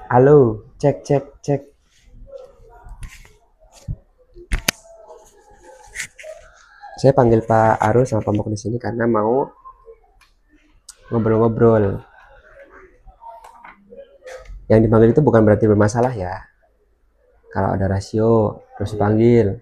Halo, cek cek cek. Saya panggil Pak Arus sama Pak Mok di sini karena mau ngobrol-ngobrol. Yang dipanggil itu bukan berarti bermasalah ya. Kalau ada rasio terus dipanggil,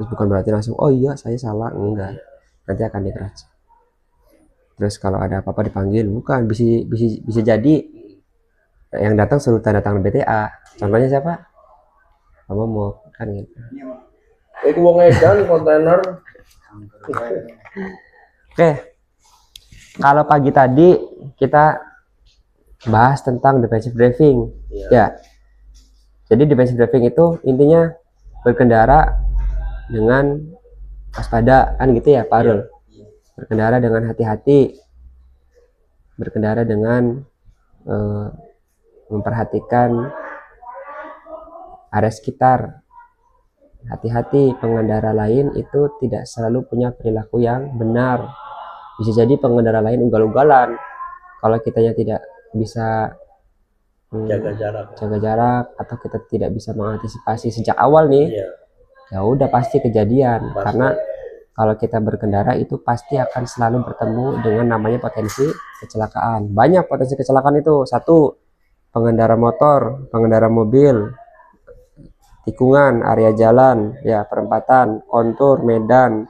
terus bukan berarti langsung oh iya saya salah, enggak. Nanti akan dikeras. Terus kalau ada apa-apa dipanggil, bukan bisa jadi yang datang suruh tanda tangan BTA. Contohnya siapa? Pak Momok kan gitu. Iku wong edan kontainer. Oke. Kalau pagi tadi kita bahas tentang defensive driving. Ya. Jadi defensive driving itu intinya berkendara dengan waspada kan gitu ya, Pak Arul. Berkendara dengan hati-hati. Berkendara dengan memperhatikan area sekitar. Hati-hati, pengendara lain itu tidak selalu punya perilaku yang benar. Bisa jadi pengendara lain ugal-ugalan. Kalau kitanya tidak bisa jaga jarak atau kita tidak bisa mengantisipasi sejak awal nih, ya udah pasti kejadian. Karena kalau kita berkendara itu pasti akan selalu bertemu dengan namanya potensi kecelakaan. Banyak potensi kecelakaan itu. Satu, pengendara motor, pengendara mobil, tikungan, area jalan, ya perempatan, kontur, medan,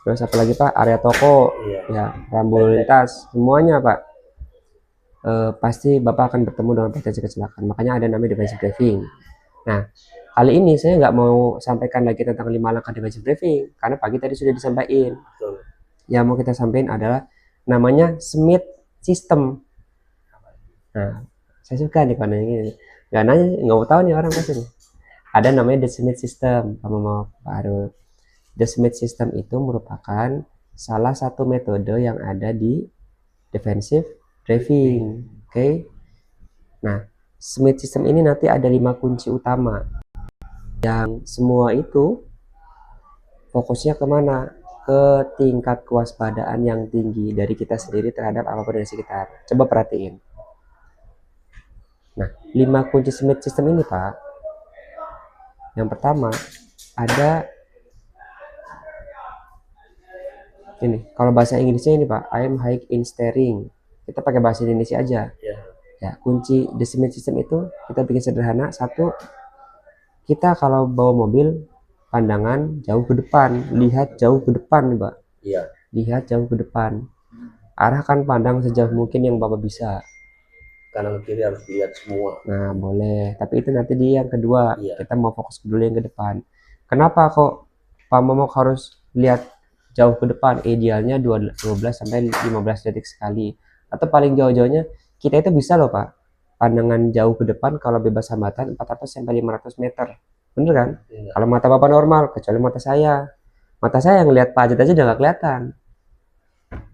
terus apalagi Pak, area toko, ya rambu lalu lintas, semuanya Pak. Pasti Bapak akan bertemu dengan potensi kecelakaan. Makanya ada namanya defensive driving. Nah, kali ini saya nggak mau sampaikan lagi tentang 5 langkah defensive driving karena pagi tadi sudah disampaikan. Yang mau kita sampaikan adalah namanya Smith System. Nah, saya suka nih pandangan ini. Nggak nanya, nggak mau tahu nih orang pasti nih. Ada namanya The Smith System, kamu mau baru. The Smith System itu merupakan salah satu metode yang ada di defensive driving. Oke. Nah, Smith System ini nanti ada 5 kunci utama. Yang semua itu fokusnya kemana? Ke tingkat kewaspadaan yang tinggi dari kita sendiri terhadap apapun di sekitar. Coba perhatiin. Nah, 5 kunci Smith System ini Pak. Yang pertama ada ini, kalau bahasa Inggrisnya ini Pak, I am high in steering. Kita pakai bahasa Indonesia aja. Ya, kunci the Smith System itu kita bikin sederhana. Satu, kita kalau bawa mobil pandangan jauh ke depan, lihat jauh ke depan Pak. Lihat jauh ke depan. Arahkan pandang sejauh mungkin yang Bapak bisa. Kanan kiri harus dilihat semua. Nah, boleh. Tapi itu nanti di yang kedua. Kita mau fokus dulu yang ke depan. Kenapa kok Pak Momok harus lihat jauh ke depan? Idealnya 12 sampai 15 detik sekali. Atau paling jauh-jauhnya kita itu bisa loh Pak. Pandangan jauh ke depan kalau bebas hambatan 400 sampai 500 meter. Bener kan? Kalau mata Bapak normal, kecuali mata saya. Mata saya yang lihat pajat aja udah nggak kelihatan.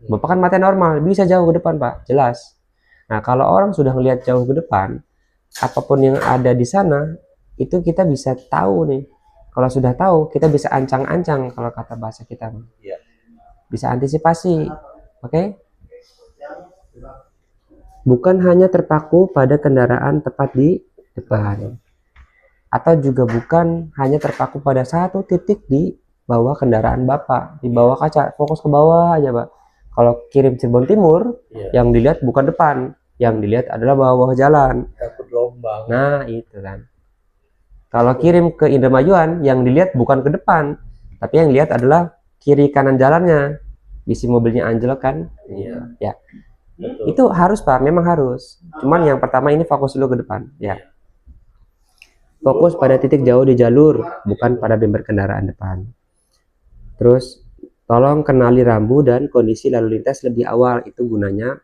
Bapak kan mata normal, bisa jauh ke depan Pak, jelas. Nah, kalau orang sudah melihat jauh ke depan, apapun yang ada di sana, itu kita bisa tahu nih. Kalau sudah tahu, kita bisa ancang-ancang kalau kata bahasa kita. Bisa antisipasi. Oke? Bukan hanya terpaku pada kendaraan tepat di depan. Atau juga bukan hanya terpaku pada satu titik di bawah kendaraan Bapak. Di bawah kaca, fokus ke bawah aja Pak. Kalau kirim Cirebon Timur, yang dilihat bukan depan, yang dilihat adalah bawah jalan. Takut lombang. Nah, itu kan. Kalau kirim ke Indramajuan, yang dilihat bukan ke depan, tapi yang dilihat adalah kiri kanan jalannya. Bisi mobilnya anjlok kan? Ya. Betul. Itu harus Pak, memang harus. Cuman yang pertama ini fokus dulu ke depan, ya. Fokus pada titik jauh di jalur, bukan pada bemper kendaraan depan. Terus tolong kenali rambu dan kondisi lalu lintas lebih awal, itu gunanya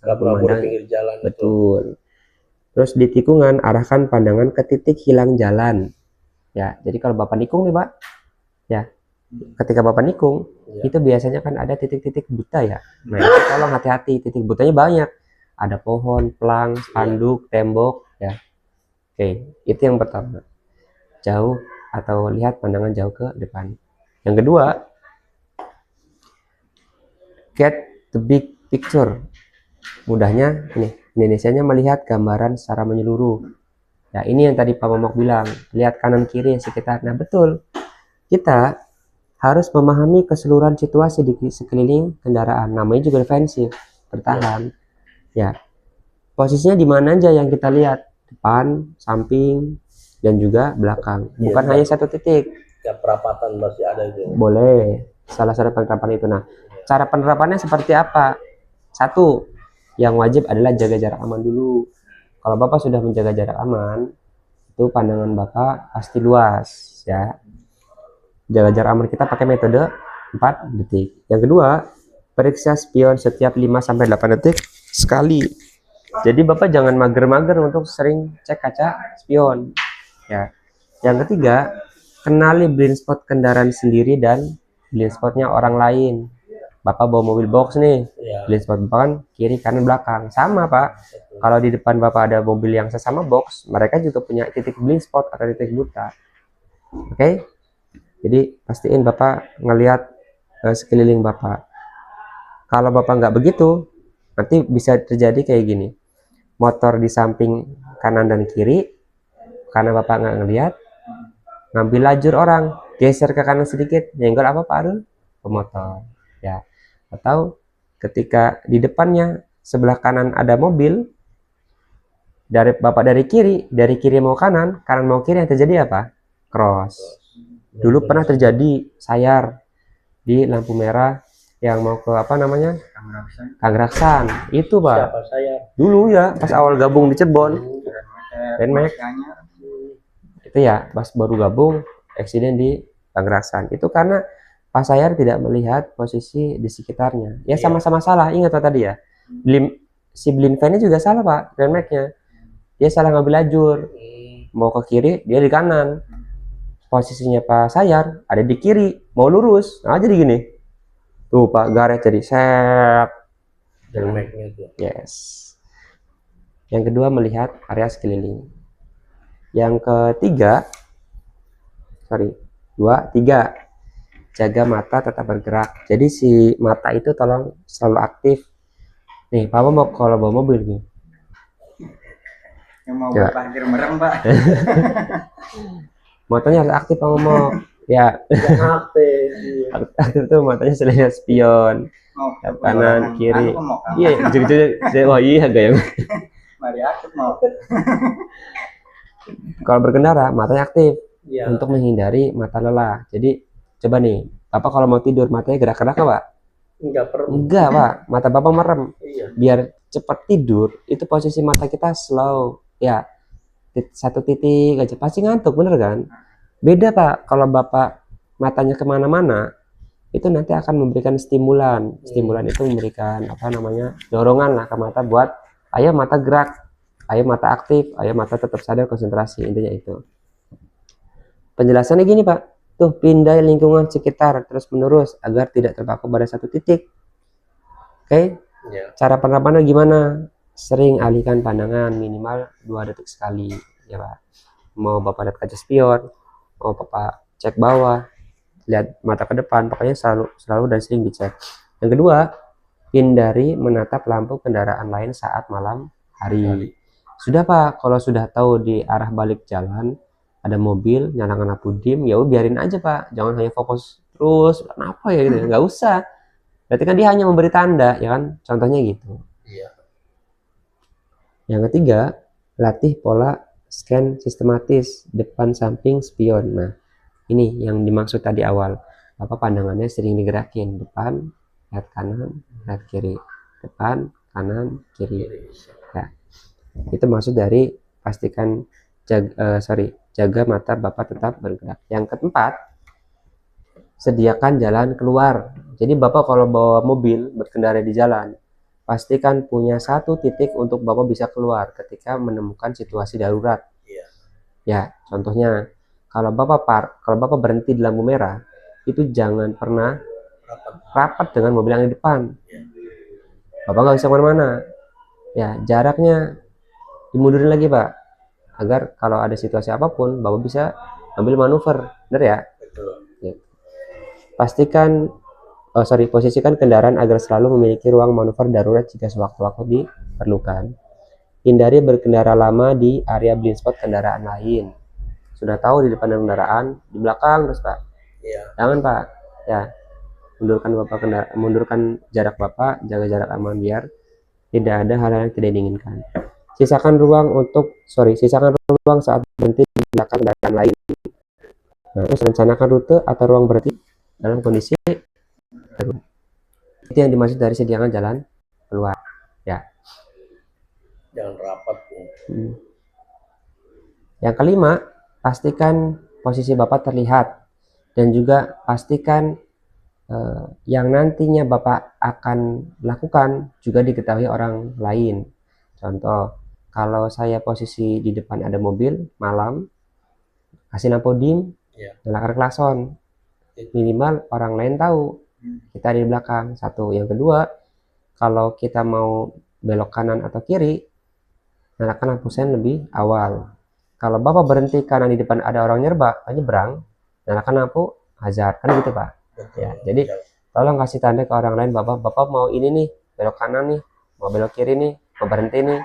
memandang pinggir jalan. Betul. Terus di tikungan arahkan pandangan ke titik hilang jalan. Ya, jadi kalau Bapak nikung nih Pak, ya, ketika Bapak nikung, itu biasanya kan ada titik-titik buta ya. Nah, itu tolong hati-hati, titik butanya banyak. Ada pohon, pelang, spanduk, tembok, ya. Oke, itu yang pertama. Jauh atau lihat pandangan jauh ke depan. Yang kedua, get the big picture. Mudahnya ini, Indonesianya melihat gambaran secara menyeluruh. Ya, ini yang tadi Pak Momok bilang, lihat kanan kiri sekitar. Nah, betul. Kita harus memahami keseluruhan situasi di sekeliling kendaraan. Namanya juga defensif, bertahan. Ya. Posisinya di mana aja yang kita lihat, depan, samping, dan juga belakang. Bukan hanya satu titik. Ya, perapatan masih ada itu. Boleh. Salah satu penerapan itu. Nah, cara penerapannya seperti apa? Satu, yang wajib adalah jaga jarak aman dulu. Kalau Bapak sudah menjaga jarak aman, itu pandangan Bapak pasti luas, ya. Jaga jarak aman kita pakai metode 4 detik. Yang kedua, periksa spion setiap 5-8 detik sekali. Jadi Bapak jangan mager-mager untuk sering cek kaca spion, ya. Yang ketiga, kenali blind spot kendaraan sendiri dan blind spotnya orang lain. Bapak bawa mobil box nih, blind spot Bapak kan kiri, kanan, belakang. Sama Pak, kalau di depan Bapak ada mobil yang sesama box, mereka juga punya titik blind spot atau titik buta. Oke? Jadi pastiin Bapak ngelihat sekeliling Bapak. Kalau Bapak nggak begitu, nanti bisa terjadi kayak gini. Motor di samping kanan dan kiri, karena Bapak nggak ngelihat, ngambil lajur orang, geser ke kanan sedikit, nyenggol apa Pak Arul? Pemotor, ya. Atau ketika di depannya sebelah kanan ada mobil, dari Bapak dari kiri mau kanan mau kiri, yang terjadi apa? Cross. Dulu pernah terjadi sayar di lampu merah yang mau ke apa namanya? Kangraksan. Itu Pak. Siapa saya? Dulu ya, pas awal gabung di Cirebon. Renmek. Itu ya, pas baru gabung, eksiden di Kangraksan. Itu karena Pak Sayar tidak melihat posisi di sekitarnya. Ya sama-sama salah. Ingat Pak tadi ya. Si blind van-nya juga salah Pak, Renmeknya. Dia salah ngambil lajur. Mau ke kiri, dia di kanan. Posisinya Pak Sayar ada di kiri, mau lurus. Nah, jadi gini. Tuh Pak, garet jadi set. Yes. Yang kedua, melihat area sekeliling. Yang ketiga, jaga mata tetap bergerak. Jadi si mata itu tolong selalu aktif. Nih, Papa mau kalau bawa mobil nih. Yang mau parkir merem Pak. Matanya harus aktif Pak mau. Ya. Aktif tuh matanya selain spion. Kanan kiri. Iya, wah iya gaya. Mari aktif mau. Kalau berkendara matanya aktif untuk menghindari mata lelah. Jadi coba nih, Bapak kalau mau tidur matanya gerak-gerak Pak? Enggak Pak, mata Bapak merem. Biar cepat tidur, itu posisi mata kita slow. Ya, satu titik aja pasti ngantuk, bener kan? Beda Pak, kalau Bapak matanya kemana-mana, itu nanti akan memberikan stimulan. Stimulan itu memberikan apa namanya, dorongan lah ke mata buat ayo mata gerak, ayo mata aktif, ayo mata tetap sadar, konsentrasi. Intinya itu. Penjelasannya gini Pak, tuh pindah lingkungan sekitar terus menerus agar tidak terpaku pada satu titik. Oke? Cara penerapannya gimana? Sering alihkan pandangan minimal 2 detik sekali, ya Pak. Mau Bapak lihat kaca spion, mau Bapak cek bawah, lihat mata ke depan, pokoknya selalu dan sering dicek. Yang kedua, hindari menatap lampu kendaraan lain saat malam hari. Sudah Pak, kalau sudah tahu di arah balik jalan ada mobil nyalakan lampu dim, ya biarin aja Pak, jangan hanya fokus terus kenapa ya gitu, nggak usah. Berarti kan dia hanya memberi tanda, ya kan, contohnya gitu. Yang ketiga, latih pola scan sistematis depan samping spion. Nah, ini yang dimaksud tadi awal. Apa pandangannya sering digerakin, depan, lihat kanan, lihat kiri, depan, kanan, kiri. Ya, itu maksud dari pastikan jaga mata Bapak tetap bergerak. Yang keempat, sediakan jalan keluar. Jadi Bapak kalau bawa mobil berkendara di jalan, pastikan punya satu titik untuk Bapak bisa keluar ketika menemukan situasi darurat. Ya, contohnya kalau Bapak berhenti di lampu merah, itu jangan pernah rapat dengan mobil yang di depan. Bapak nggak bisa kemana-mana. Ya, jaraknya dimundurin lagi Pak, agar kalau ada situasi apapun Bapak bisa ambil manuver, benar ya? Ya. Posisikan kendaraan agar selalu memiliki ruang manuver darurat jika sewaktu-waktu diperlukan. hindari berkendara lama di area blind spot kendaraan lain. Sudah tahu di depan ada kendaraan, di belakang terus Pak. Iya. Jangan Pak, ya mundurkan jarak Bapak, jaga jarak aman biar tidak ada hal yang tidak diinginkan. Sisakan ruang saat berhenti di belakang kendaraan lain. Nah, terus rencanakan rute atau ruang berhenti dalam kondisi itu yang dimaksud dari sediakan jalan keluar. Ya. Jangan rapat. Yang kelima, pastikan posisi Bapak terlihat dan juga pastikan yang nantinya Bapak akan lakukan juga diketahui orang lain. Contoh, kalau saya posisi di depan ada mobil malam, kasih lampu dim, nyalakan klakson, minimal orang lain tahu kita di belakang. Satu. Yang kedua, kalau kita mau belok kanan atau kiri, nyalakan lampu sen lebih awal. Kalau Bapak berhenti karena di depan ada orang nyebrang, nyalakan lampu hazard, kan gitu Pak. Ya, jadi tolong kasih tanda ke orang lain, Bapak mau ini nih, belok kanan nih, mau belok kiri nih, mau berhenti nih,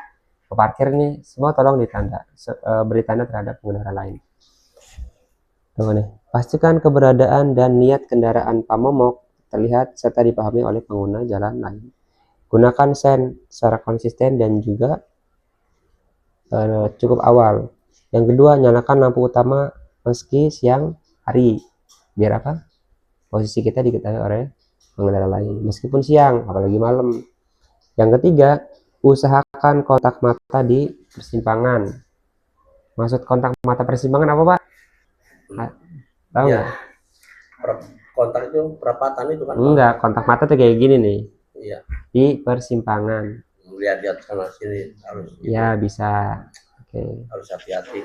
mau parkir nih, semua tolong beri tanda terhadap pengendara lain. Tuh nih, pastikan keberadaan dan niat kendaraan pamomok terlihat serta dipahami oleh pengguna jalan lain. Gunakan sen secara konsisten dan juga cukup awal. Yang kedua, nyalakan lampu utama meski siang hari. Biar apa? Posisi kita diketahui oleh pengendara lain meskipun siang, apalagi malam. Yang ketiga, usahakan kontak mata di persimpangan. Maksud kontak mata persimpangan apa Pak? Tahu nggak? Kontak itu perapatan itu kan? Enggak, kontak mata tuh kayak gini nih. Iya. Di persimpangan. Lihat sana sini harus. Ya bisa. Oke. Harus hati-hati.